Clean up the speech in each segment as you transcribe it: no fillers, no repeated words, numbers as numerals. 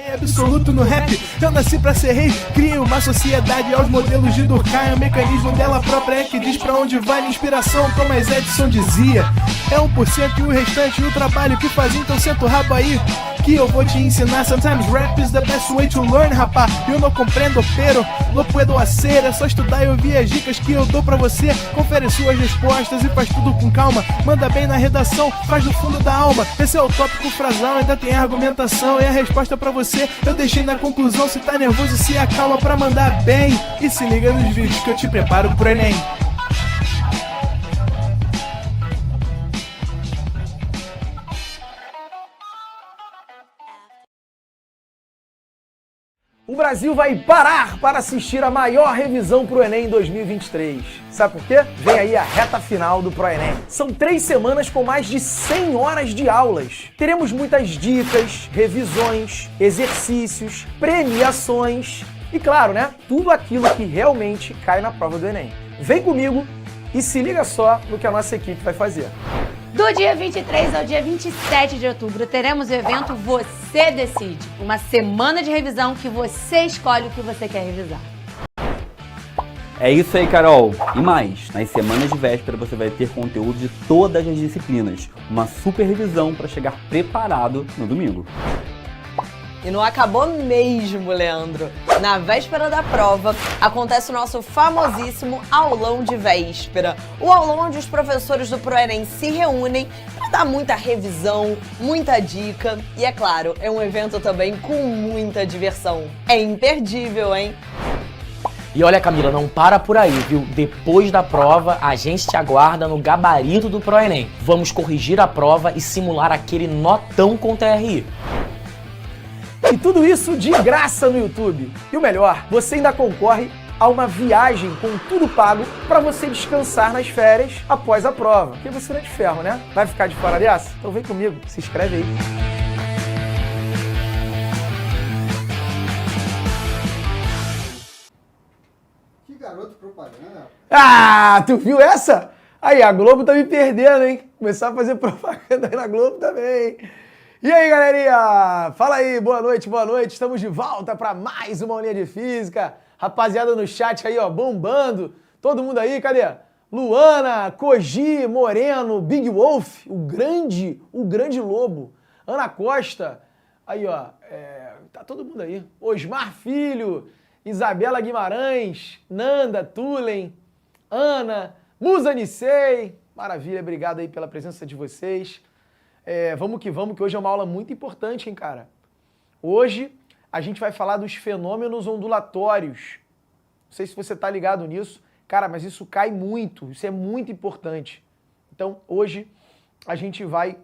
Absoluto no rap, eu nasci pra ser rei. Crio uma sociedade aos modelos de Durkheim. O mecanismo dela própria é que diz pra onde vai minha inspiração. Thomas Edison dizia: é 1% e o restante o trabalho que faz. Então senta o rabo aí que eu vou te ensinar. Sometimes rap is the best way to learn, rapá. Eu não compreendo, pero não puedo hacer. É só estudar e ouvir as dicas que eu dou pra você. Confere suas respostas e faz tudo com calma. Manda bem na redação, faz do fundo da alma. Esse é o tópico frasal, ainda tem argumentação. E a resposta pra você eu deixei na conclusão. Se tá nervoso, se acalma pra mandar bem. E se liga nos vídeos que eu te preparo pro Enem. O Brasil vai parar para assistir a maior revisão pro Enem 2023. Sabe por quê? Vem aí a reta final do ProEnem. São 3 semanas com mais de 100 horas de aulas. Teremos muitas dicas, revisões, exercícios, premiações e, claro, né, tudo aquilo que realmente cai na prova do Enem. Vem comigo e se liga só no que a nossa equipe vai fazer. Do dia 23 ao dia 27 de outubro, teremos o evento Você Decide. Uma semana de revisão que você escolhe o que você quer revisar. É isso aí, Carol. E mais, nas semanas de véspera você vai ter conteúdo de todas as disciplinas. Uma super revisão para chegar preparado no domingo. E não acabou mesmo, Leandro. Na véspera da prova, acontece o nosso famosíssimo aulão de véspera. O aulão onde os professores do ProEnem se reúnem para dar muita revisão, muita dica. E é claro, é um evento também com muita diversão. É imperdível, hein? E olha, Camila, não para por aí, viu? Depois da prova, a gente te aguarda no gabarito do ProEnem. Vamos corrigir a prova e simular aquele notão com TRI. E tudo isso de graça no YouTube. E o melhor, você ainda concorre a uma viagem com tudo pago para você descansar nas férias após a prova. Porque você não é de ferro, né? Vai ficar de fora dessa? Então vem comigo, se inscreve aí. Que garoto propaganda. Ah, tu viu essa? Aí, a Globo tá me perdendo, hein? Começar a fazer propaganda aí na Globo também. E aí, galerinha? Fala aí, boa noite, boa noite. Estamos de volta para mais uma aulinha de física. Rapaziada no chat aí, ó, bombando. Todo mundo aí, cadê? Luana, Koji, Moreno, Big Wolf, o grande lobo. Ana Costa, aí, ó, tá todo mundo aí. Osmar Filho, Isabela Guimarães, Nanda, Tulen, Ana, Musa Nissei. Maravilha, obrigado aí pela presença de vocês. Vamos, que hoje é uma aula muito importante, hein, cara? Hoje a gente vai falar dos fenômenos ondulatórios. Não sei se você tá ligado nisso. Cara, mas isso cai muito, isso é muito importante. Então, hoje a gente vai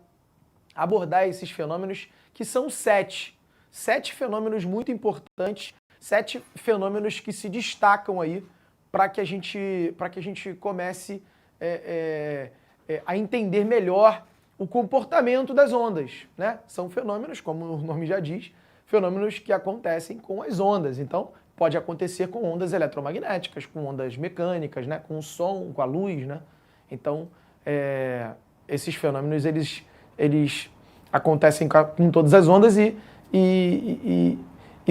abordar esses fenômenos que são 7. 7 fenômenos muito importantes, 7 fenômenos que se destacam aí para que a gente comece a entender melhor o comportamento das ondas, né? São fenômenos, como o nome já diz, fenômenos que acontecem com as ondas. Então, pode acontecer com ondas eletromagnéticas, com ondas mecânicas, né? Com o som, com a luz, né? Então, esses fenômenos, eles acontecem com todas as ondas e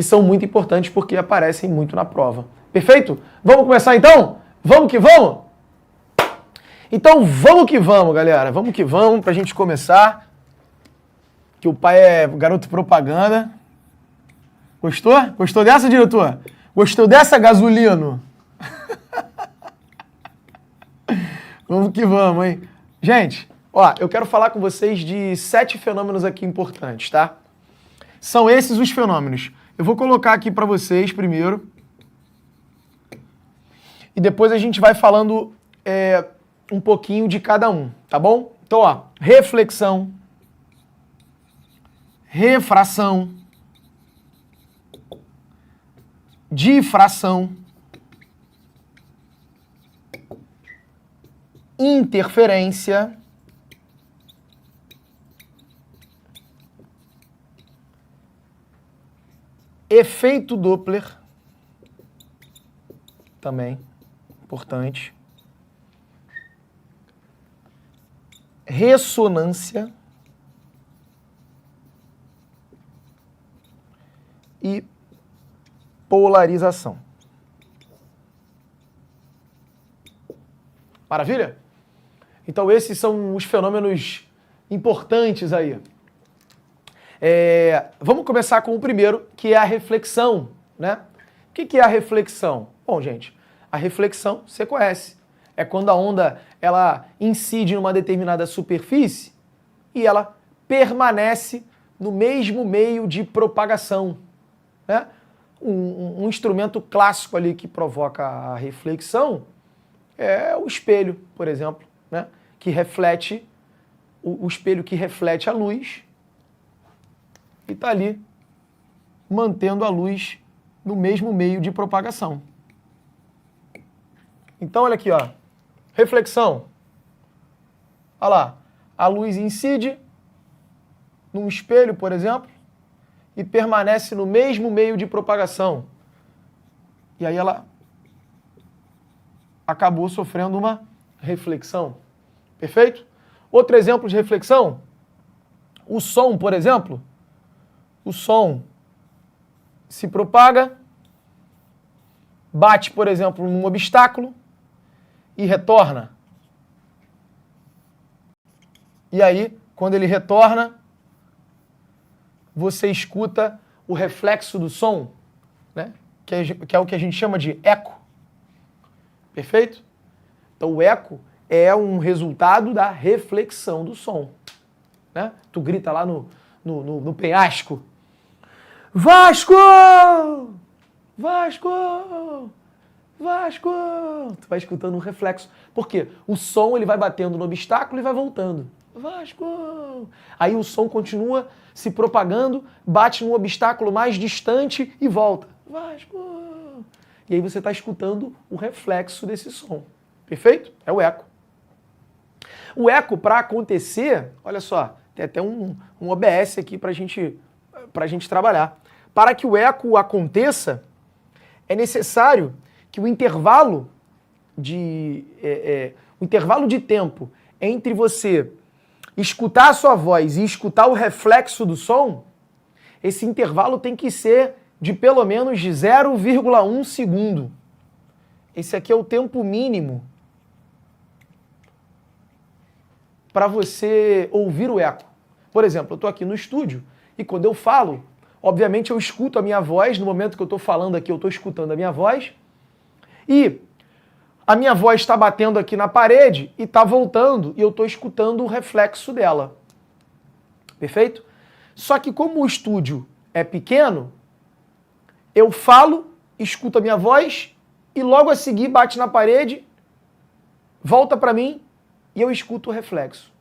são muito importantes porque aparecem muito na prova. Perfeito? Vamos começar então? Vamos que vamos? Então vamos que vamos, galera. Vamos que vamos pra gente começar. Que o pai é garoto propaganda. Gostou? Gostou dessa, diretor? Gostou dessa, Gasolino? Vamos que vamos, hein? Gente, ó, eu quero falar com vocês de 7 fenômenos aqui importantes, tá? São esses os fenômenos. Eu vou colocar aqui pra vocês primeiro. E depois a gente vai falando um pouquinho de cada um, tá bom? Então, ó, reflexão, refração, difração, interferência, efeito Doppler, também importante, ressonância e polarização. Maravilha? Então esses são os fenômenos importantes aí. Vamos começar com o primeiro, que é a reflexão, né? O que é a reflexão? Bom, gente, a reflexão você conhece. É quando a onda ela incide numa determinada superfície e ela permanece no mesmo meio de propagação, né? Um instrumento clássico ali que provoca a reflexão é o espelho, por exemplo, né? Que reflete, o espelho que reflete a luz e está ali mantendo a luz no mesmo meio de propagação. Então, olha aqui, ó. Reflexão. Olha lá. A luz incide num espelho, por exemplo, e permanece no mesmo meio de propagação. E aí ela acabou sofrendo uma reflexão. Perfeito? Outro exemplo de reflexão. O som, por exemplo. O som se propaga, bate, por exemplo, num obstáculo e retorna. E aí, quando ele retorna, você escuta o reflexo do som, né? Que é o que a gente chama de eco. Perfeito? Então, o eco é um resultado da reflexão do som, né? Tu grita lá no penhasco, Vasco! Vasco! Vasco! Tu vai escutando um reflexo. Por quê? O som ele vai batendo no obstáculo e vai voltando. Vasco! Aí o som continua se propagando, bate num obstáculo mais distante e volta. Vasco! E aí você está escutando o reflexo desse som. Perfeito? É o eco. O eco, para acontecer, olha só, tem até um OBS aqui para a gente trabalhar. Para que o eco aconteça, é necessário que o intervalo de tempo entre você escutar a sua voz e escutar o reflexo do som, esse intervalo tem que ser de pelo menos 0,1 segundo. Esse aqui é o tempo mínimo para você ouvir o eco. Por exemplo, eu estou aqui no estúdio e quando eu falo, obviamente eu escuto a minha voz, no momento que eu estou falando aqui eu estou escutando a minha voz, e a minha voz está batendo aqui na parede e está voltando e eu estou escutando o reflexo dela. Perfeito? Só que como o estúdio é pequeno, eu falo, escuto a minha voz e logo a seguir bate na parede, volta para mim e eu escuto o reflexo.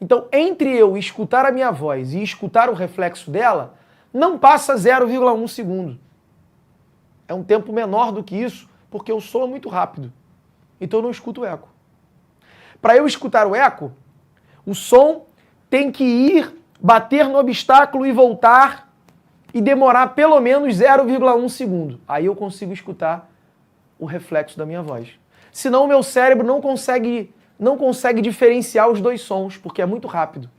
Então, entre eu escutar a minha voz e escutar o reflexo dela, não passa 0,1 segundo. É um tempo menor do que isso, porque o som é muito rápido. Então eu não escuto o eco. Para eu escutar o eco, o som tem que ir, bater no obstáculo e voltar e demorar pelo menos 0,1 segundo. Aí eu consigo escutar o reflexo da minha voz. Senão o meu cérebro não consegue diferenciar os dois sons, porque é muito rápido.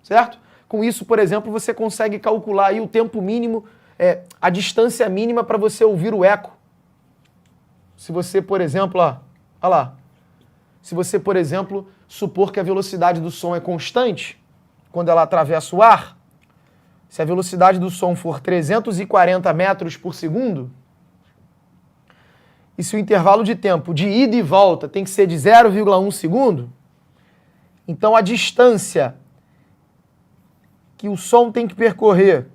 Certo? Com isso, por exemplo, você consegue calcular aí o tempo mínimo, a distância mínima para você ouvir o eco. Se você, por exemplo, olha lá, se você, por exemplo, supor que a velocidade do som é constante, quando ela atravessa o ar, se a velocidade do som for 340 metros por segundo, e se o intervalo de tempo de ida e volta tem que ser de 0,1 segundo, então a distância que o som tem que percorrer,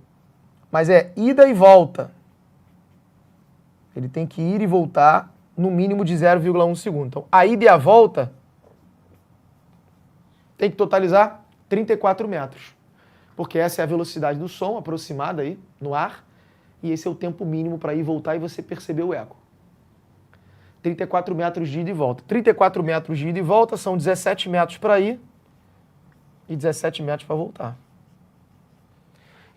mas é ida e volta, ele tem que ir e voltar no mínimo de 0,1 segundo. Então, a ida e a volta tem que totalizar 34 metros. Porque essa é a velocidade do som aproximada aí no ar, e esse é o tempo mínimo para ir e voltar e você perceber o eco. 34 metros de ida e volta. 34 metros de ida e volta são 17 metros para ir e 17 metros para voltar.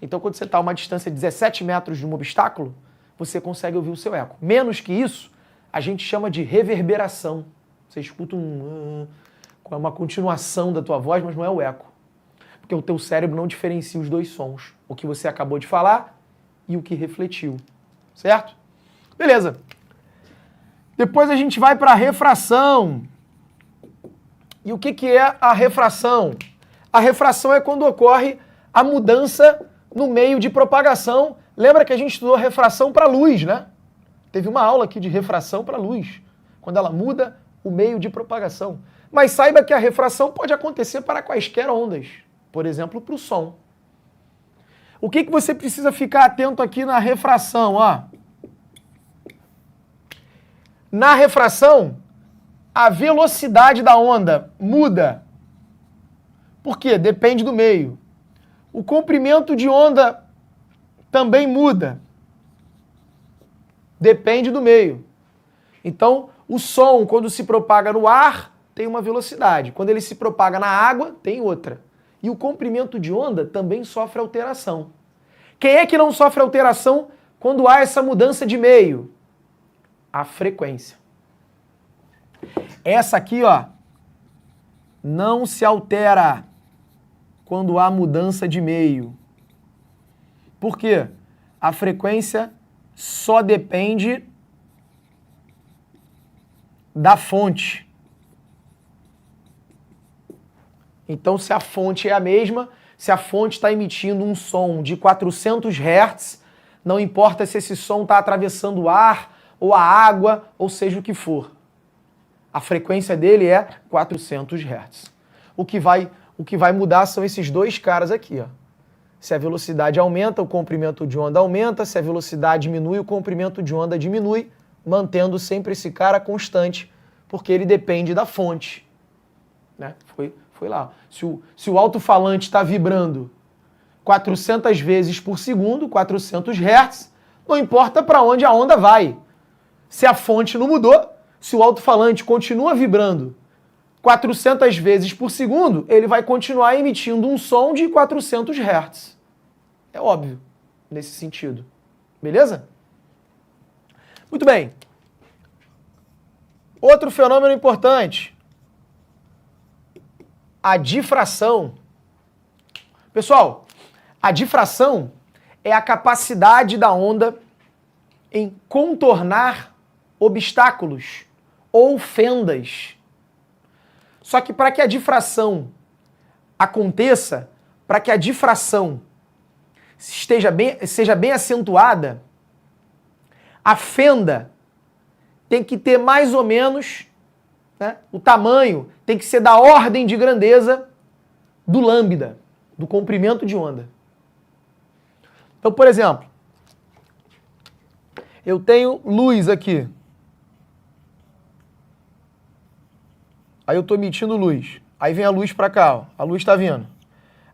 Então, quando você está a uma distância de 17 metros de um obstáculo, você consegue ouvir o seu eco. Menos que isso, a gente chama de reverberação. Você escuta uma continuação da tua voz, mas não é o eco. Porque o teu cérebro não diferencia os dois sons. O que você acabou de falar e o que refletiu. Certo? Beleza. Depois a gente vai para a refração. E o que é a refração? A refração é quando ocorre a mudança no meio de propagação. Lembra que a gente estudou refração para luz, né? Teve uma aula aqui de refração para luz, quando ela muda o meio de propagação. Mas saiba que a refração pode acontecer para quaisquer ondas, por exemplo, para o som. O que você precisa ficar atento aqui na refração? Ó? Na refração, a velocidade da onda muda. Por quê? Depende do meio. O comprimento de onda também muda. Depende do meio. Então, o som, quando se propaga no ar, tem uma velocidade. Quando ele se propaga na água, tem outra. E o comprimento de onda também sofre alteração. Quem é que não sofre alteração quando há essa mudança de meio? A frequência. Essa aqui, ó, não se altera quando há mudança de meio. Por quê? A frequência só depende da fonte. Então, se a fonte é a mesma, se a fonte está emitindo um som de 400 Hz, não importa se esse som está atravessando o ar, ou a água, ou seja o que for. A frequência dele é 400 Hz. O que vai mudar são esses dois caras aqui, ó. Se a velocidade aumenta, o comprimento de onda aumenta. Se a velocidade diminui, o comprimento de onda diminui, mantendo sempre esse cara constante, porque ele depende da fonte. Né? Foi lá. Se o alto-falante está vibrando 400 vezes por segundo, 400 Hz, não importa para onde a onda vai. Se a fonte não mudou, se o alto-falante continua vibrando 400 vezes por segundo, ele vai continuar emitindo um som de 400 Hz. É óbvio, nesse sentido. Beleza? Muito bem. Outro fenômeno importante. A difração. Pessoal, a difração é a capacidade da onda em contornar obstáculos ou fendas. Só que para que a difração aconteça, para que a difração seja bem acentuada, a fenda tem que ter mais ou menos, né, o tamanho tem que ser da ordem de grandeza do lambda, do comprimento de onda. Então, por exemplo, eu tenho luz aqui. Aí eu estou emitindo luz. Aí vem a luz para cá, ó. A luz está vindo.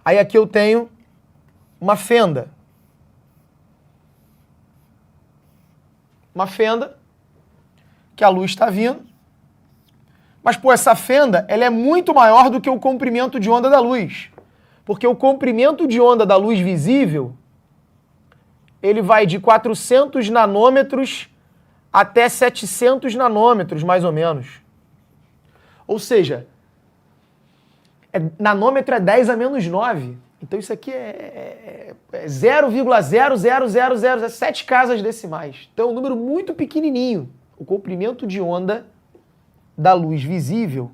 Aí aqui eu tenho uma fenda. Uma fenda que a luz está vindo. Mas, pô, essa fenda ela é muito maior do que o comprimento de onda da luz. Porque o comprimento de onda da luz visível, ele vai de 400 nanômetros até 700 nanômetros, mais ou menos. Ou seja, nanômetro é 10 a menos 9. Então isso aqui é 0,00007 casas decimais. Então é um número muito pequenininho. O comprimento de onda da luz visível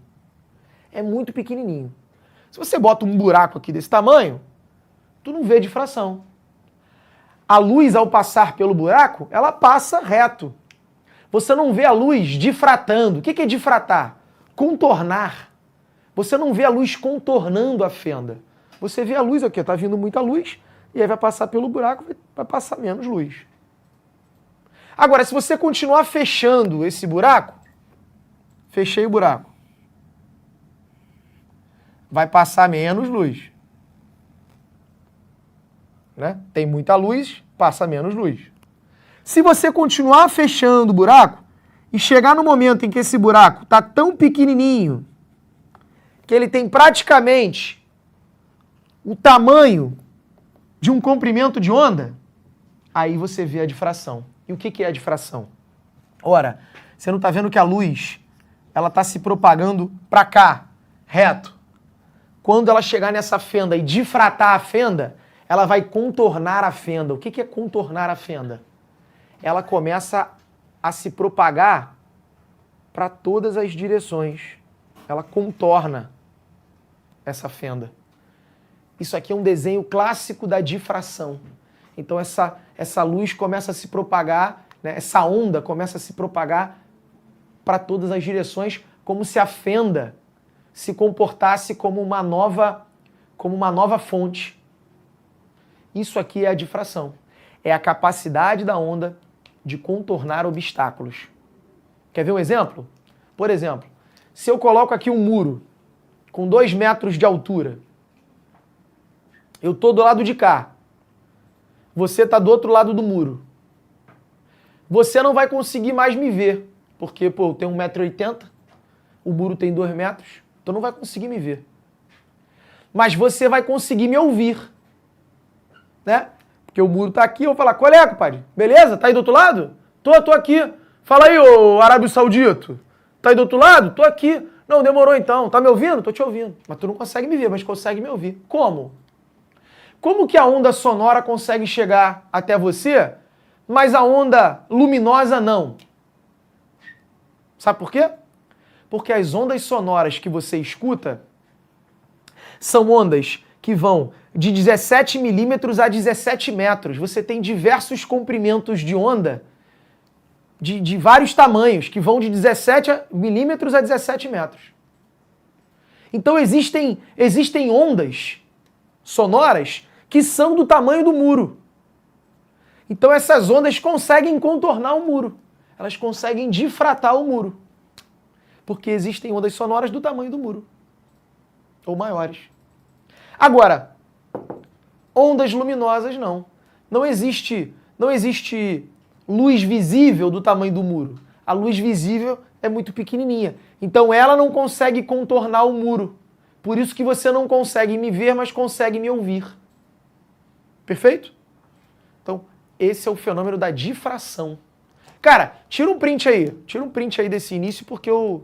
é muito pequenininho. Se você bota um buraco aqui desse tamanho, tu não vê difração. A luz, ao passar pelo buraco, ela passa reto. Você não vê a luz difratando. O que é difratar? Contornar. Você não vê a luz contornando a fenda. Você vê a luz aqui, está vindo muita luz, e aí vai passar pelo buraco, vai passar menos luz. Agora, se você continuar fechando esse buraco, fechei o buraco, vai passar menos luz. Né? Tem muita luz, passa menos luz. Se você continuar fechando o buraco e chegar no momento em que esse buraco está tão pequenininho que ele tem praticamente o tamanho de um comprimento de onda, aí você vê a difração. E o que é a difração? Ora, você não está vendo que a luz ela está se propagando para cá, reto. Quando ela chegar nessa fenda e difratar a fenda, ela vai contornar a fenda. O que é contornar a fenda? Ela começa a se propagar para todas as direções. Ela contorna essa fenda. Isso aqui é um desenho clássico da difração. Então essa luz começa a se propagar, né? Essa onda começa a se propagar para todas as direções, como se a fenda se comportasse como uma nova fonte. Isso aqui é a difração. É a capacidade da onda de contornar obstáculos. Quer ver um exemplo? Por exemplo, se eu coloco aqui um muro com 2 metros de altura, eu estou do lado de cá, você está do outro lado do muro. Você não vai conseguir mais me ver, porque eu tenho 1,80 m, o muro tem 2 metros, então não vai conseguir me ver. Mas você vai conseguir me ouvir, né? Porque o muro está aqui, eu vou falar, qual é, compadre? Beleza? Tá aí do outro lado? Tô aqui. Fala aí, ô Arábio Saudito. Tá aí do outro lado? Tô aqui. Não, demorou então. Tá me ouvindo? Tô te ouvindo. Mas tu não consegue me ver, mas consegue me ouvir. Como? Como que a onda sonora consegue chegar até você, mas a onda luminosa não? Sabe por quê? Porque as ondas sonoras que você escuta são ondas que vão de 17 milímetros a 17 metros. Você tem diversos comprimentos de onda de vários tamanhos, que vão de 17 milímetros a 17 metros. Então existem ondas sonoras que são do tamanho do muro. Então essas ondas conseguem contornar o muro. Elas conseguem difratar o muro. Porque existem ondas sonoras do tamanho do muro. Ou maiores. Agora, ondas luminosas não. Não existe luz visível do tamanho do muro. A luz visível é muito pequenininha. Então ela não consegue contornar o muro. Por isso que você não consegue me ver, mas consegue me ouvir. Perfeito? Então, esse é o fenômeno da difração. Cara, tira um print aí. Tira um print aí desse início, porque eu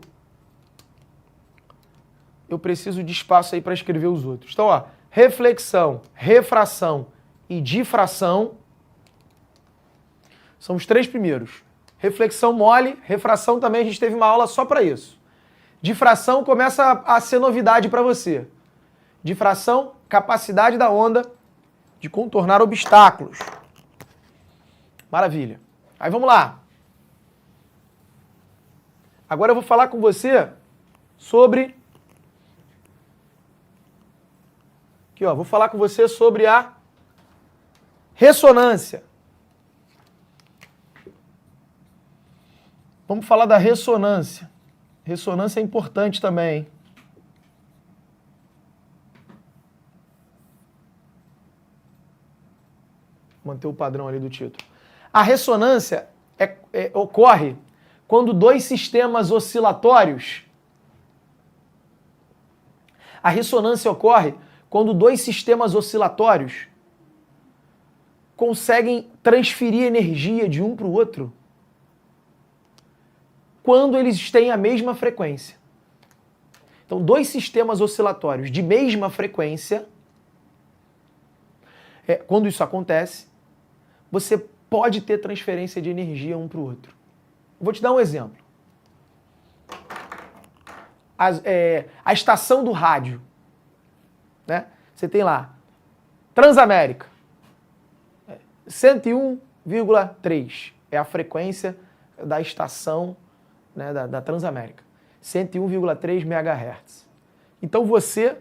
preciso de espaço aí para escrever os outros. Então, ó, reflexão, refração e difração são os 3 primeiros. Reflexão mole, refração também a gente teve uma aula só para isso. Difração começa a ser novidade para você. Difração, capacidade da onda de contornar obstáculos. Maravilha. Aí vamos lá. Agora eu vou falar com você sobre... Aqui, ó, vou falar com você sobre a ressonância. Vamos falar da ressonância. Ressonância é importante também, hein? Manter o padrão ali do título. A ressonância ocorre quando 2 sistemas oscilatórios... A ressonância ocorre quando 2 sistemas oscilatórios conseguem transferir energia de um para o outro quando eles têm a mesma frequência. Então, 2 sistemas oscilatórios de mesma frequência, quando isso acontece, você pode ter transferência de energia um para o outro. Vou te dar um exemplo. A estação do rádio, né? Você tem lá, Transamérica, 101,3 é a frequência da estação, né, da Transamérica, 101,3 MHz. Então você,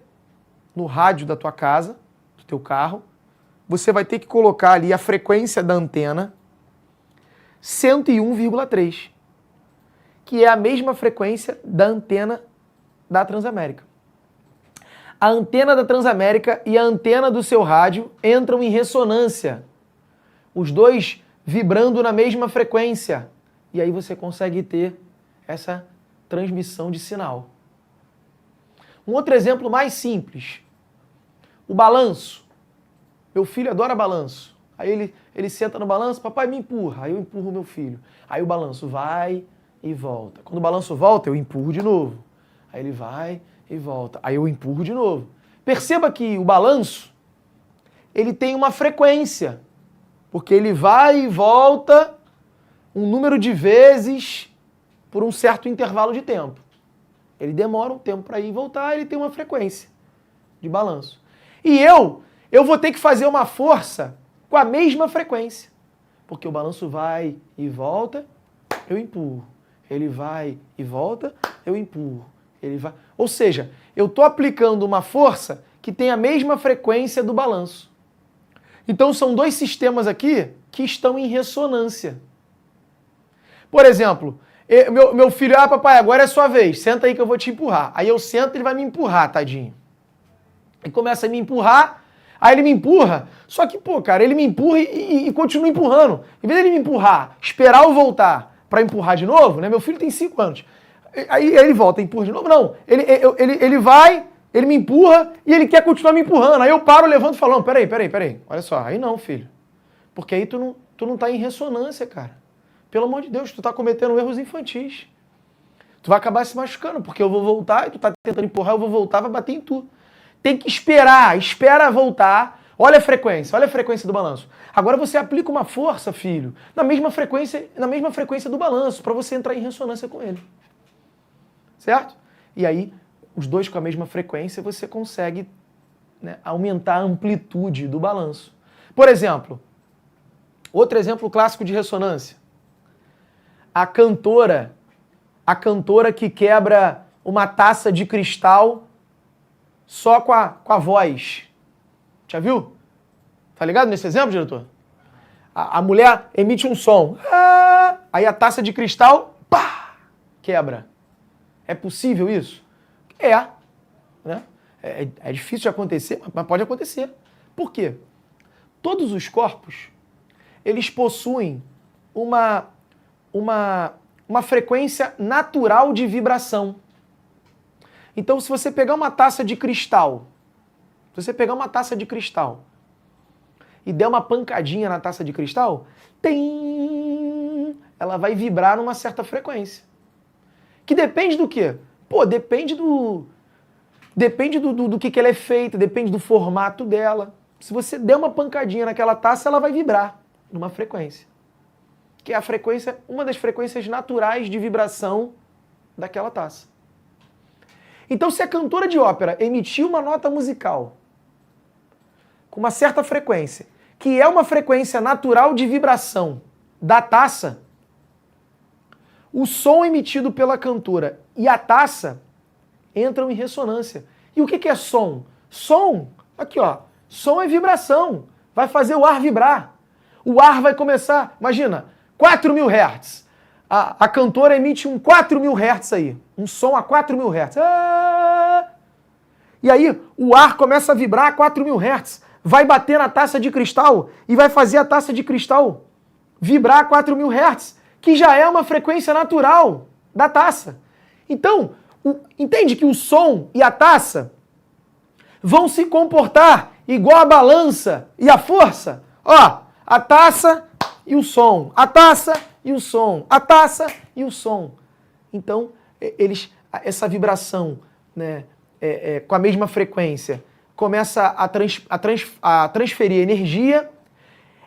no rádio da tua casa, do teu carro, você vai ter que colocar ali a frequência da antena 101,3, que é a mesma frequência da antena da Transamérica. A antena da Transamérica e a antena do seu rádio entram em ressonância. Os dois vibrando na mesma frequência. E aí você consegue ter essa transmissão de sinal. Um outro exemplo mais simples. O balanço. Meu filho adora balanço. Aí ele senta no balanço, papai me empurra. Aí eu empurro meu filho. Aí o balanço vai e volta. Quando o balanço volta, eu empurro de novo. Aí ele vai e volta. Aí eu empurro de novo. Perceba que o balanço, ele tem uma frequência, porque ele vai e volta um número de vezes por um certo intervalo de tempo. Ele demora um tempo para ir e voltar, ele tem uma frequência de balanço. E eu vou ter que fazer uma força com a mesma frequência, porque o balanço vai e volta, eu empurro. Ele vai e volta, eu empurro. Ele vai. Ou seja, eu estou aplicando uma força que tem a mesma frequência do balanço. Então são dois sistemas aqui que estão em ressonância. Por exemplo, meu filho, papai, agora é sua vez, senta aí que eu vou te empurrar. Aí eu sento e ele vai me empurrar, tadinho. E começa a me empurrar, aí ele me empurra, só que, cara, ele me empurra e continua empurrando. Em vez dele me empurrar, esperar eu voltar para empurrar de novo, né? Meu filho tem 5 anos. Aí ele volta e empurra de novo. Não, ele vai, ele me empurra e ele quer continuar me empurrando. Aí eu paro, levanto e falo, não, peraí. Olha só, aí não, filho. Porque aí tu não tá em ressonância, cara. Pelo amor de Deus, tu tá cometendo erros infantis. Tu vai acabar se machucando, porque eu vou voltar e tu tá tentando empurrar, eu vou voltar, vai bater em tu. Tem que espera voltar. Olha a frequência do balanço. Agora você aplica uma força, filho, na mesma frequência do balanço, para você entrar em ressonância com ele. Certo? E aí, os dois com a mesma frequência, você consegue, né, aumentar a amplitude do balanço. Por exemplo, outro exemplo clássico de ressonância. A cantora que quebra uma taça de cristal só com a voz. Já viu? Tá ligado nesse exemplo, diretor? A mulher emite um som. Aí a taça de cristal, pá, quebra. É possível isso? Né? É difícil de acontecer, mas pode acontecer. Por quê? Todos os corpos, eles possuem uma frequência natural de vibração. Então, se você pegar uma taça de cristal, e der uma pancadinha na taça de cristal, ela vai vibrar numa certa frequência. Que depende do quê? Depende do que ela é feita, depende do formato dela. Se você der uma pancadinha naquela taça, ela vai vibrar numa frequência. Que é uma das frequências naturais de vibração daquela taça. Então, se a cantora de ópera emitir uma nota musical com uma certa frequência, que é uma frequência natural de vibração da taça, o som emitido pela cantora e a taça entram em ressonância. E o que é som? Som, aqui ó, som é vibração, vai fazer o ar vibrar. O ar vai começar, imagina, 4.000 Hz. A cantora emite um 4.000 Hz aí, um som a 4.000 Hz. E aí o ar começa a vibrar a 4.000 Hz, vai bater na taça de cristal e vai fazer a taça de cristal vibrar a 4.000 Hz, que já é uma frequência natural da taça. Então, entende que o som e a taça vão se comportar igual a balança e a força? Ó, a taça e o som, a taça e o som, a taça e o som. Então, essa vibração, né, com a mesma frequência, começa a transferir energia,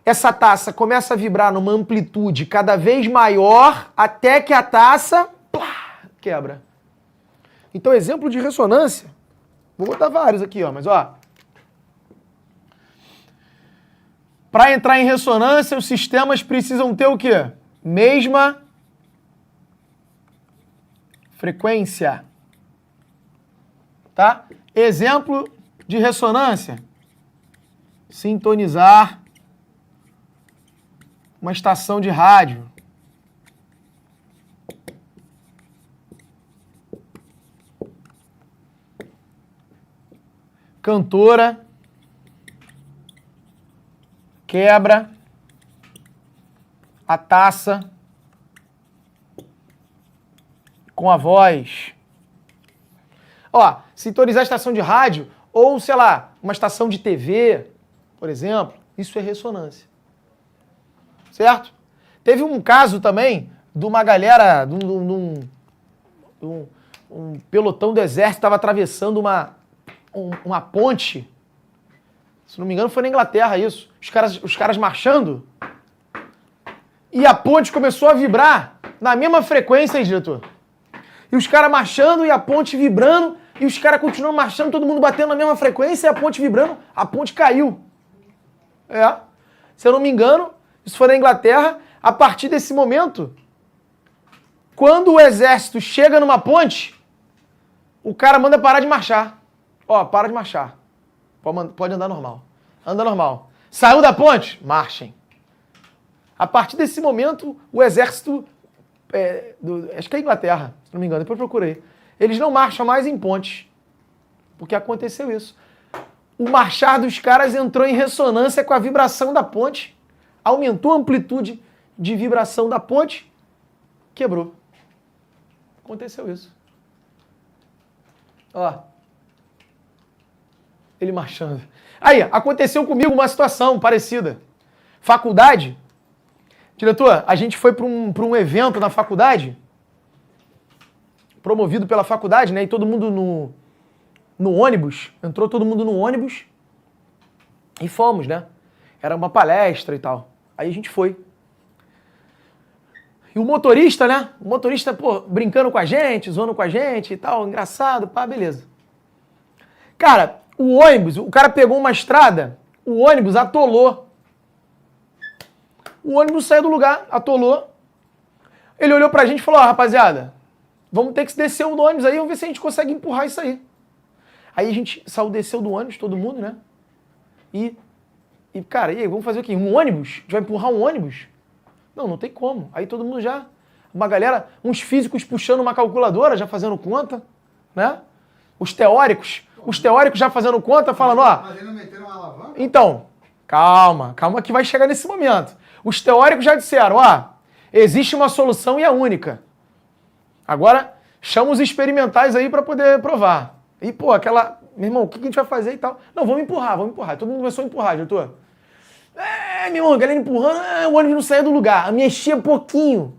essa taça começa a vibrar numa amplitude cada vez maior, até que a taça quebra. Então, exemplo de ressonância, vou botar vários aqui, ó, mas ó, para entrar em ressonância, os sistemas precisam ter o quê? Mesma frequência. Tá? Exemplo de ressonância. Sintonizar uma estação de rádio. Cantora quebra a taça com a voz. Ó, sintonizar a estação de rádio ou, sei lá, uma estação de TV, por exemplo, isso é ressonância. Certo? Teve um caso também de uma galera, um pelotão do exército estava atravessando uma ponte Se não me engano, foi na Inglaterra isso. Os caras marchando. E a ponte começou a vibrar na mesma frequência aí, diretor. E os caras marchando e a ponte vibrando. E os caras continuam marchando, todo mundo batendo na mesma frequência e a ponte vibrando. A ponte caiu. Se eu não me engano, isso foi na Inglaterra. A partir desse momento, quando o exército chega numa ponte, o cara manda parar de marchar. Ó, para de marchar. Pode andar normal. Anda normal. Saiu da ponte? Marchem. A partir desse momento, o exército, acho que é Inglaterra, se não me engano, depois procurei. Eles não marcham mais em pontes. Porque aconteceu isso. O marchar dos caras entrou em ressonância com a vibração da ponte, aumentou a amplitude de vibração da ponte, quebrou. Aconteceu isso. Ó. Ele marchando. Aí, aconteceu comigo uma situação parecida. Faculdade. Diretor, a gente foi para um evento na faculdade, promovido pela faculdade, né? E todo mundo no ônibus, entrou todo mundo no ônibus e fomos, né? Era uma palestra e tal. Aí a gente foi. E o motorista, né? O motorista, pô, brincando com a gente, zoando com a gente e tal, engraçado, pá, beleza. Cara, o ônibus, o cara pegou uma estrada, o ônibus atolou. O ônibus saiu do lugar, atolou. Ele olhou pra gente e falou, ó, rapaziada, vamos ter que descer do ônibus aí, vamos ver se a gente consegue empurrar isso aí. Aí a gente desceu do ônibus, todo mundo, né? E cara, e aí, vamos fazer o quê? Um ônibus? A gente vai empurrar um ônibus? Não tem como. Aí todo mundo já, uma galera, uns físicos puxando uma calculadora, já fazendo conta, né? Os teóricos já fazendo conta, falando, ó... Mas eles não meteram uma alavanca? Então, calma que vai chegar nesse momento. Os teóricos já disseram, ó, existe uma solução e é única. Agora, chama os experimentais aí para poder provar. E, pô, meu irmão, o que a gente vai fazer e tal? Não, vamos empurrar. Todo mundo começou a empurrar, diretor. Meu irmão, a galera empurrando, o ônibus não saía do lugar. Mexia pouquinho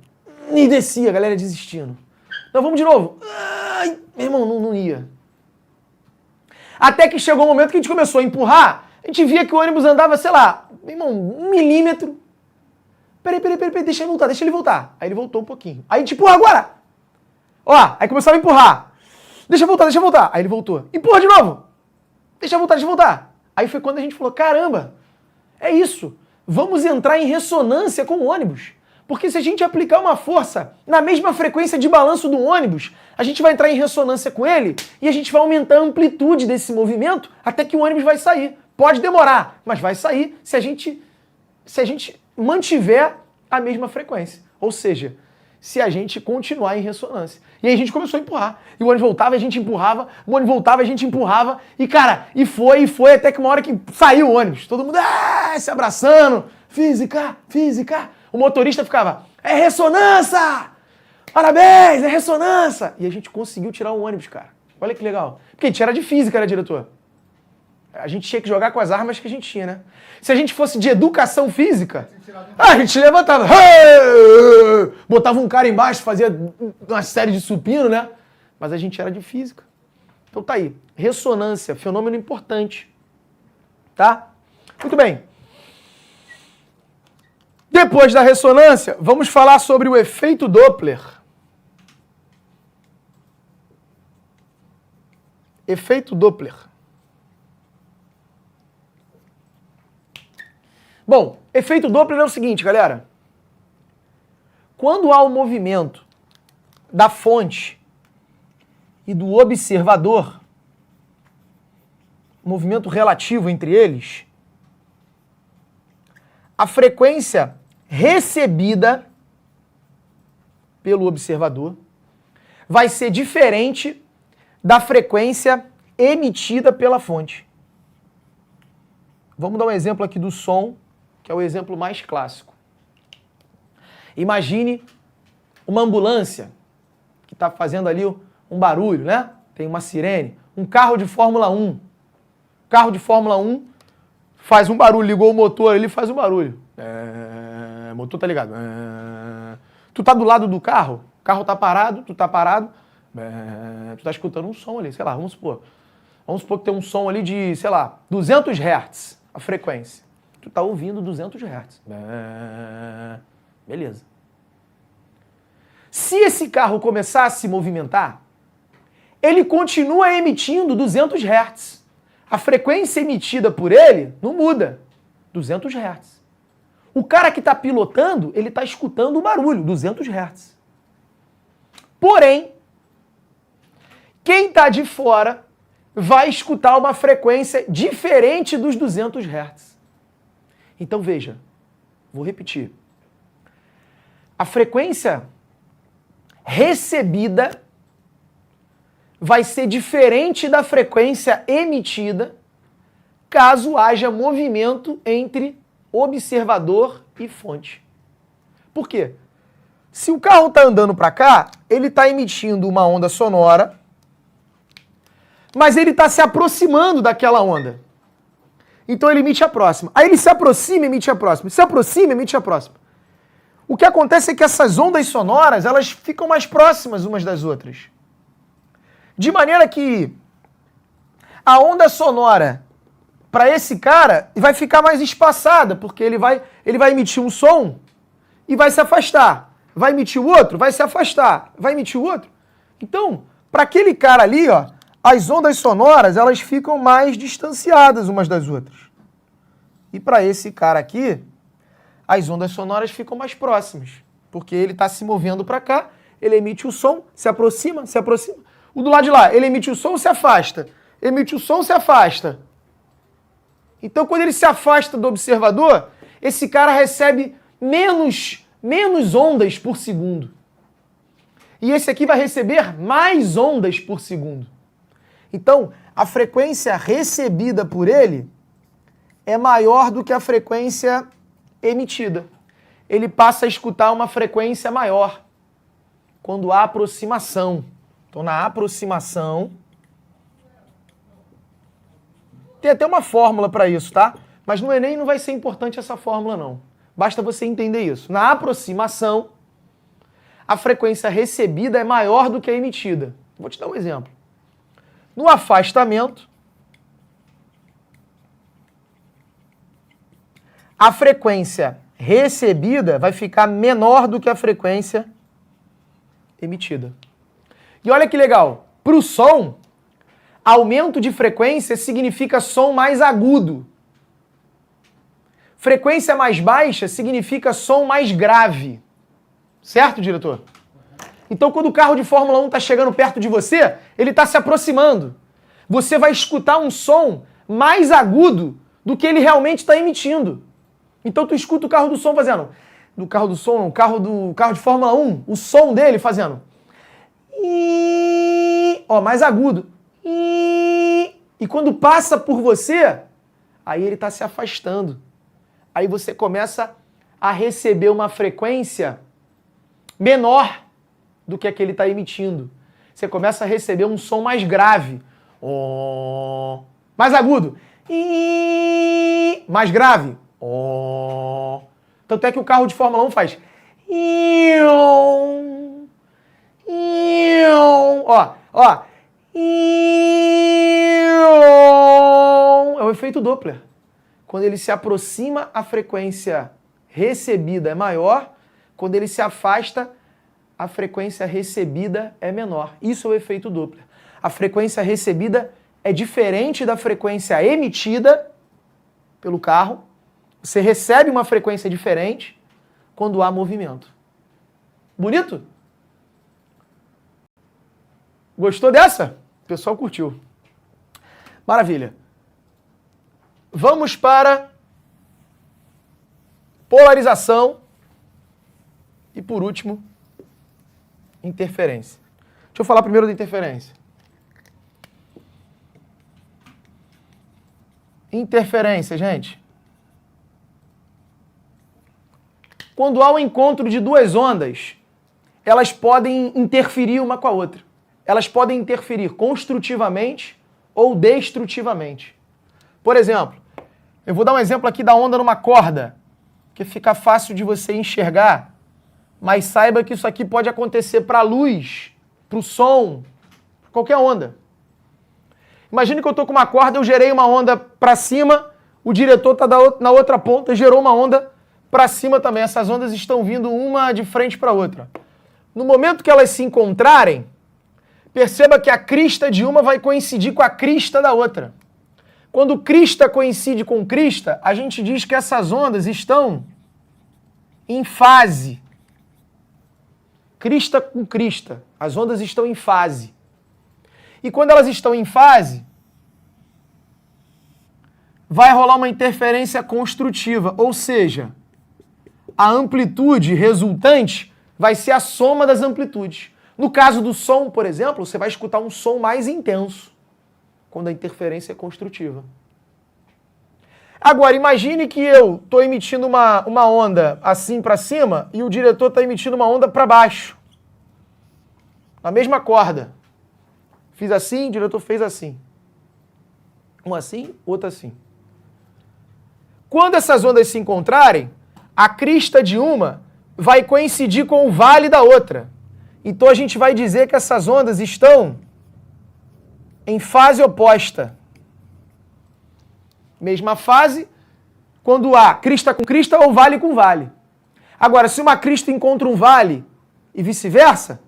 e descia, a galera desistindo. Então, vamos de novo. Meu irmão, não ia. Até que chegou o momento que a gente começou a empurrar, a gente via que o ônibus andava, sei lá, meu irmão, 1 milímetro. Peraí, deixa ele voltar. Aí ele voltou um pouquinho. Aí a gente empurra agora. Ó, aí começava a empurrar. Deixa eu voltar. Aí ele voltou. Empurra de novo. Deixa eu voltar. Aí foi quando a gente falou, caramba, é isso. Vamos entrar em ressonância com o ônibus. Porque se a gente aplicar uma força na mesma frequência de balanço do ônibus, a gente vai entrar em ressonância com ele e a gente vai aumentar a amplitude desse movimento até que o ônibus vai sair. Pode demorar, mas vai sair se a gente mantiver a mesma frequência. Ou seja, se a gente continuar em ressonância. E aí a gente começou a empurrar. E o ônibus voltava, a gente empurrava, o ônibus voltava, a gente empurrava. E cara, e foi, até que uma hora que saiu o ônibus. Todo mundo se abraçando. Física. O motorista ficava, é ressonância! Parabéns, é ressonância! E a gente conseguiu tirar o ônibus, cara. Olha que legal. Porque a gente era de física, né, diretor? A gente tinha que jogar com as armas que a gente tinha, né? Se a gente fosse de educação física, a gente levantava, botava um cara embaixo, fazia uma série de supino, né? Mas a gente era de física. Então tá aí. Ressonância, fenômeno importante. Tá? Muito bem. Depois da ressonância, vamos falar sobre o efeito Doppler. Efeito Doppler. Bom, efeito Doppler é o seguinte, galera. Quando há o movimento da fonte e do observador, movimento relativo entre eles, a frequência recebida pelo observador vai ser diferente da frequência emitida pela fonte. Vamos dar um exemplo aqui do som, que é o exemplo mais clássico. Imagine uma ambulância que está fazendo ali um barulho, né? Tem uma sirene. Um carro de Fórmula 1. Carro de Fórmula 1 faz um barulho, ligou o motor ali, faz um barulho. O motor tá ligado. Tu tá do lado do carro, o carro tá parado, tu tá parado, tu tá escutando um som ali, sei lá, vamos supor. Vamos supor que tem um som ali de, sei lá, 200 Hz, a frequência. Tu tá ouvindo 200 Hz. Beleza. Se esse carro começar a se movimentar, ele continua emitindo 200 Hz. A frequência emitida por ele não muda. 200 Hz. O cara que está pilotando, ele está escutando o barulho, 200 Hz. Porém, quem está de fora vai escutar uma frequência diferente dos 200 Hz. Então veja, vou repetir. A frequência recebida vai ser diferente da frequência emitida caso haja movimento entre observador e fonte. Por quê? Se o carro está andando para cá, ele está emitindo uma onda sonora, mas ele está se aproximando daquela onda. Então ele emite a próxima. Aí ele se aproxima e emite a próxima. Se aproxima e emite a próxima. O que acontece é que essas ondas sonoras, elas ficam mais próximas umas das outras. De maneira que a onda sonora para esse cara vai ficar mais espaçada, porque ele vai emitir um som e vai se afastar. Vai emitir o outro, vai se afastar. Vai emitir o outro. Então, para aquele cara ali, ó, as ondas sonoras, elas ficam mais distanciadas umas das outras. E para esse cara aqui, as ondas sonoras ficam mais próximas, porque ele está se movendo para cá, ele emite o som, se aproxima, se aproxima. O do lado de lá, ele emite o som, se afasta. Emite o som, se afasta. Então, quando ele se afasta do observador, esse cara recebe menos ondas por segundo. E esse aqui vai receber mais ondas por segundo. Então, a frequência recebida por ele é maior do que a frequência emitida. Ele passa a escutar uma frequência maior quando há aproximação. Então, na aproximação, tem até uma fórmula para isso, tá? Mas no Enem não vai ser importante essa fórmula, não. Basta você entender isso. Na aproximação, a frequência recebida é maior do que a emitida. Vou te dar um exemplo. No afastamento, a frequência recebida vai ficar menor do que a frequência emitida. E olha que legal, para o som, aumento de frequência significa som mais agudo. Frequência mais baixa significa som mais grave. Certo, diretor? Então, quando o carro de Fórmula 1 está chegando perto de você, ele está se aproximando. Você vai escutar um som mais agudo do que ele realmente está emitindo. Então, tu escuta o carro do som fazendo... Do carro do som, não, o carro de Fórmula 1, o som dele fazendo... Ó, mais agudo. E quando passa por você, aí ele está se afastando. Aí você começa a receber uma frequência menor do que a que ele está emitindo. Você começa a receber um som mais grave. Mais agudo. Mais grave. Tanto é que o carro de Fórmula 1 faz... Ó. É o efeito Doppler. Quando ele se aproxima, a frequência recebida é maior. Quando ele se afasta, a frequência recebida é menor. Isso é o efeito Doppler. A frequência recebida é diferente da frequência emitida pelo carro. Você recebe uma frequência diferente quando há movimento. Bonito? Gostou dessa? O pessoal curtiu. Maravilha. Vamos para polarização e, por último, interferência. Deixa eu falar primeiro da interferência. Interferência, gente. Quando há um encontro de duas ondas, elas podem interferir uma com a outra. Elas podem interferir construtivamente ou destrutivamente. Por exemplo, eu vou dar um exemplo aqui da onda numa corda, que fica fácil de você enxergar, mas saiba que isso aqui pode acontecer para a luz, para o som, qualquer onda. Imagine que eu estou com uma corda, eu gerei uma onda para cima, o diretor está na outra ponta, gerou uma onda para cima também. Essas ondas estão vindo uma de frente para a outra. No momento que elas se encontrarem, perceba que a crista de uma vai coincidir com a crista da outra. Quando crista coincide com crista, a gente diz que essas ondas estão em fase. Crista com crista. As ondas estão em fase. E quando elas estão em fase, vai rolar uma interferência construtiva, ou seja, a amplitude resultante vai ser a soma das amplitudes. No caso do som, por exemplo, você vai escutar um som mais intenso quando a interferência é construtiva. Agora, imagine que eu estou emitindo uma onda assim para cima e o diretor está emitindo uma onda para baixo. Na mesma corda. Fiz assim, o diretor fez assim. Um assim, outro assim. Quando essas ondas se encontrarem, a crista de uma vai coincidir com o vale da outra. Então a gente vai dizer que essas ondas estão em fase oposta. Mesma fase, quando há crista com crista ou vale com vale. Agora, se uma crista encontra um vale e vice-versa,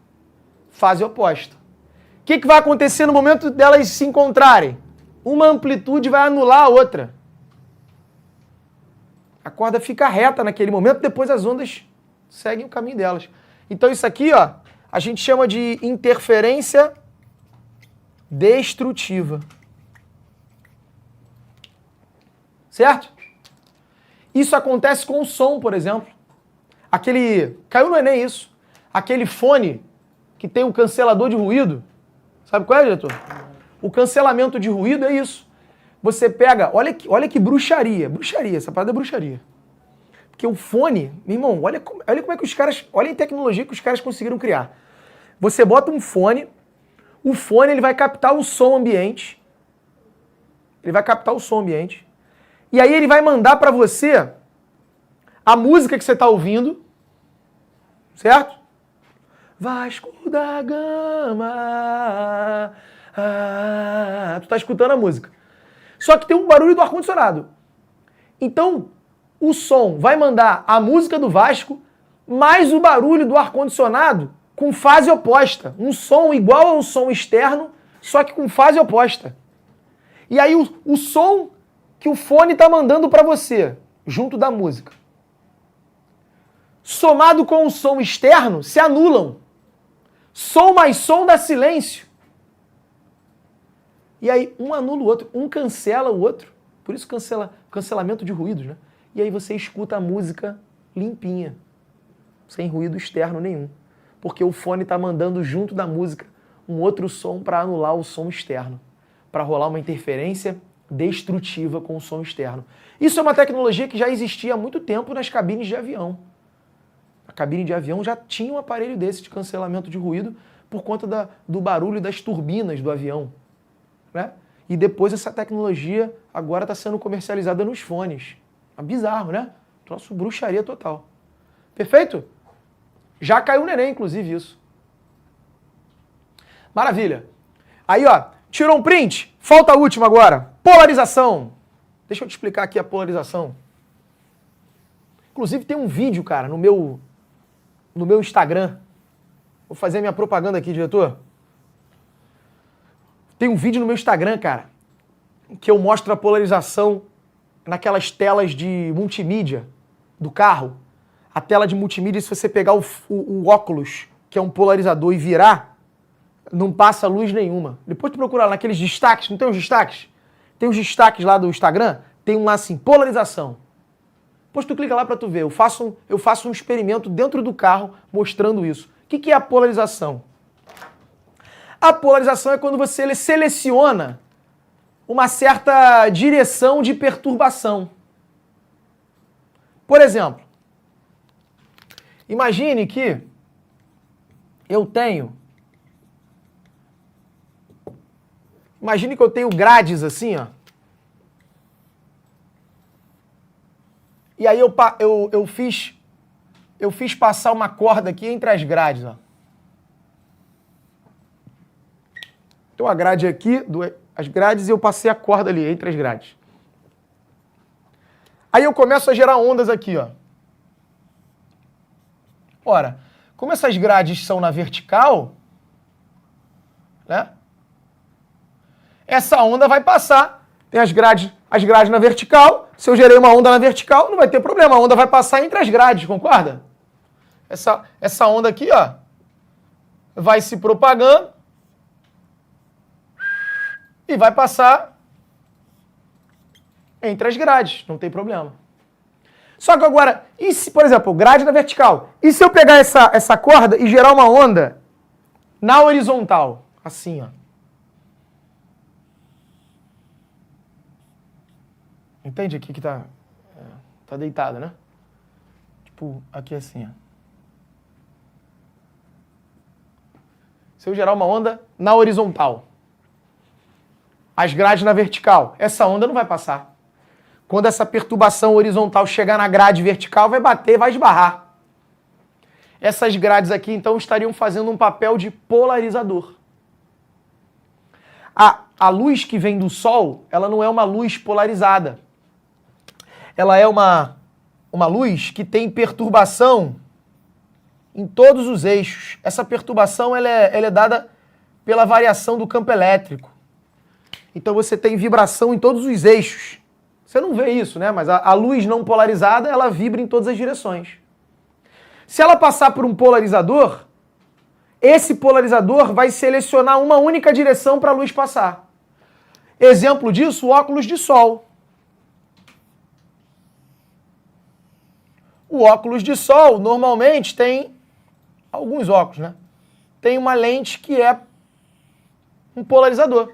fase oposta. O que vai acontecer no momento delas se encontrarem? Uma amplitude vai anular a outra. A corda fica reta naquele momento, depois as ondas seguem o caminho delas. Então isso aqui, ó, a gente chama de interferência destrutiva. Certo? Isso acontece com o som, por exemplo. Caiu no Enem isso. Aquele fone que tem um cancelador de ruído. Sabe qual é, diretor? O cancelamento de ruído é isso. Você pega, olha que bruxaria. Bruxaria, essa parada é bruxaria. Porque o fone, meu irmão, olha como é que os caras, olha a tecnologia que os caras conseguiram criar. Você bota um fone, o fone ele vai captar o som ambiente. Ele vai captar o som ambiente. E aí ele vai mandar para você a música que você está ouvindo, certo? Vasco da Gama. Tu está escutando a música. Só que tem um barulho do ar-condicionado. Então, o som vai mandar a música do Vasco mais o barulho do ar-condicionado com fase oposta. Um som igual ao som externo, só que com fase oposta. E aí o som que o fone está mandando para você, junto da música, somado com o som externo, se anulam. Som mais som dá silêncio. E aí um anula o outro, um cancela o outro. Por isso cancelamento de ruídos, né? E aí você escuta a música limpinha, sem ruído externo nenhum. Porque o fone está mandando junto da música um outro som para anular o som externo, para rolar uma interferência destrutiva com o som externo. Isso é uma tecnologia que já existia há muito tempo nas cabines de avião. A cabine de avião já tinha um aparelho desse de cancelamento de ruído por conta do barulho das turbinas do avião, né? E depois essa tecnologia agora está sendo comercializada nos fones. É bizarro, né? Troço bruxaria total. Perfeito? Já caiu no Enem, inclusive, isso. Maravilha. Aí, ó, tirou um print? Falta a última agora. Polarização. Deixa eu te explicar aqui a polarização. Inclusive tem um vídeo, cara, no meu Instagram. Vou fazer a minha propaganda aqui, diretor. Tem um vídeo no meu Instagram, cara, que eu mostro a polarização naquelas telas de multimídia do carro. A tela de multimídia, se você pegar o óculos, que é um polarizador, e virar, não passa luz nenhuma. Depois tu procura lá naqueles destaques, não tem os destaques? Tem os destaques lá do Instagram, tem um lá assim, polarização. Depois tu clica lá pra tu ver. Eu faço um experimento dentro do carro mostrando isso. O que é a polarização? A polarização é quando você seleciona uma certa direção de perturbação. Por exemplo, imagine que eu tenho grades assim, ó. E aí eu fiz passar uma corda aqui entre as grades, ó. Então a grade aqui, as grades e eu passei a corda ali, entre as grades. Aí eu começo a gerar ondas aqui, ó. Ora, como essas grades são na vertical, né? Essa onda vai passar. Tem as grades na vertical. Se eu gerei uma onda na vertical, não vai ter problema. A onda vai passar entre as grades, concorda? Essa onda aqui, ó, vai se propagando e vai passar entre as grades. Não tem problema. Só que agora, e se, por exemplo, grade na vertical, e se eu pegar essa corda e gerar uma onda na horizontal? Assim, ó. Entende aqui que tá deitado, né? Tipo, aqui assim, ó. Se eu gerar uma onda na horizontal, as grades na vertical, essa onda não vai passar. Quando essa perturbação horizontal chegar na grade vertical, vai bater, vai esbarrar. Essas grades aqui, então, estariam fazendo um papel de polarizador. A luz que vem do Sol, ela não é uma luz polarizada. Ela é uma luz que tem perturbação em todos os eixos. Essa perturbação ela é dada pela variação do campo elétrico. Então você tem vibração em todos os eixos. Você não vê isso, né? Mas a luz não polarizada, ela vibra em todas as direções. Se ela passar por um polarizador, esse polarizador vai selecionar uma única direção para a luz passar. Exemplo disso, o óculos de sol. O óculos de sol, normalmente, tem alguns óculos, né? Tem uma lente que é um polarizador.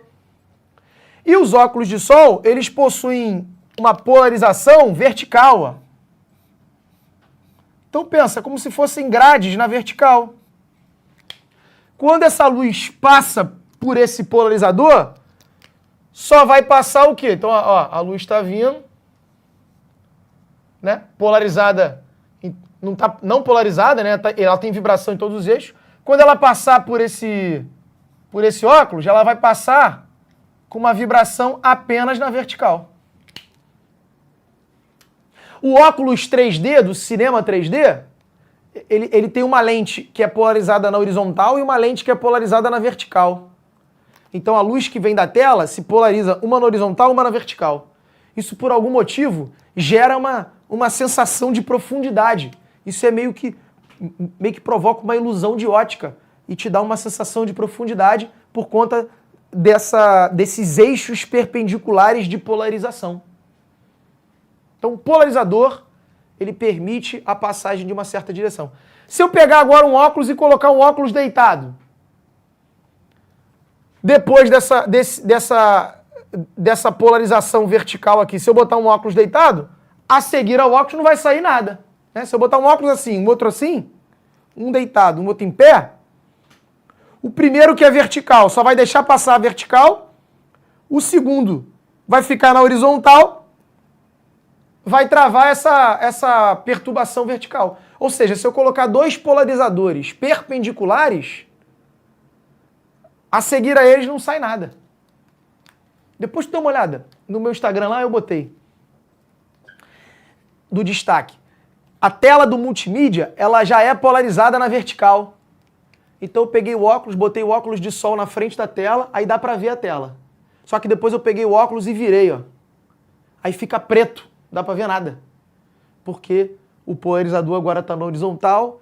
E os óculos de sol, eles possuem uma polarização vertical, ó. Então pensa, como se fossem grades na vertical. Quando essa luz passa por esse polarizador, só vai passar o quê? Então, ó, a luz está vindo, né? Polarizada, não polarizada, né? Ela tem vibração em todos os eixos. Quando ela passar por esse óculos, ela vai passar com uma vibração apenas na vertical. O óculos 3D, do cinema 3D, ele tem uma lente que é polarizada na horizontal e uma lente que é polarizada na vertical. Então a luz que vem da tela se polariza uma na horizontal e uma na vertical. Isso, por algum motivo, gera uma sensação de profundidade. Isso é meio que provoca uma ilusão de ótica e te dá uma sensação de profundidade por conta desses eixos perpendiculares de polarização. Então, o polarizador, ele permite a passagem de uma certa direção. Se eu pegar agora um óculos e colocar um óculos deitado, depois dessa polarização vertical aqui, se eu botar um óculos deitado, a seguir ao óculos não vai sair nada. Né? Se eu botar um óculos assim, um outro assim, um deitado, um outro em pé, o primeiro que é vertical só vai deixar passar a vertical, o segundo vai ficar na horizontal, vai travar essa perturbação vertical. Ou seja, se eu colocar dois polarizadores perpendiculares, a seguir a eles não sai nada. Depois tu dá uma olhada. No meu Instagram lá eu botei. Do destaque. A tela do multimídia, ela já é polarizada na vertical. Então eu peguei o óculos, botei o óculos de sol na frente da tela, aí dá pra ver a tela. Só que depois eu peguei o óculos e virei, ó. Aí fica preto, não dá pra ver nada. Porque o polarizador agora tá na horizontal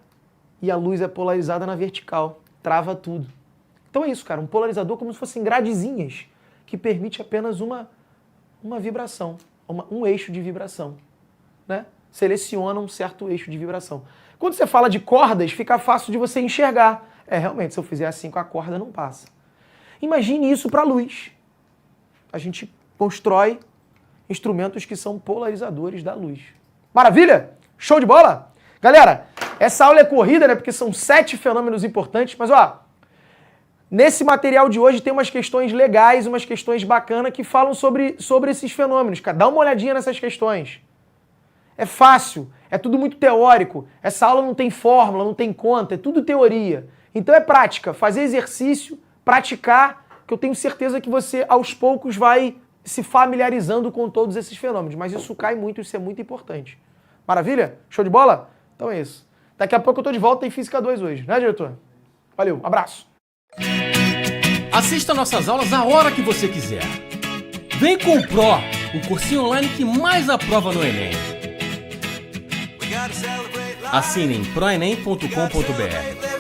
e a luz é polarizada na vertical. Trava tudo. Então é isso, cara. Um polarizador como se fossem gradezinhas que permite apenas uma vibração, um eixo de vibração, né? Seleciona um certo eixo de vibração. Quando você fala de cordas, fica fácil de você enxergar. Realmente, se eu fizer assim com a corda, não passa. Imagine isso para a luz. A gente constrói instrumentos que são polarizadores da luz. Maravilha? Show de bola? Galera, essa aula é corrida, né? Porque são 7 fenômenos importantes, mas ó, nesse material de hoje tem umas questões legais, umas questões bacanas que falam sobre esses fenômenos. Cara, dá uma olhadinha nessas questões. É fácil, é tudo muito teórico. Essa aula não tem fórmula, não tem conta, é tudo teoria. Então é prática, fazer exercício, praticar que eu tenho certeza que você, aos poucos, vai se familiarizando com todos esses fenômenos. Mas isso cai muito, isso é muito importante. Maravilha? Show de bola? Então é isso. Daqui a pouco eu tô de volta, tem Física 2 hoje, né, diretor? Valeu, abraço. Assista nossas aulas a hora que você quiser. Vem com o Pro, o cursinho online que mais aprova no Enem. Assine em proenem.com.br.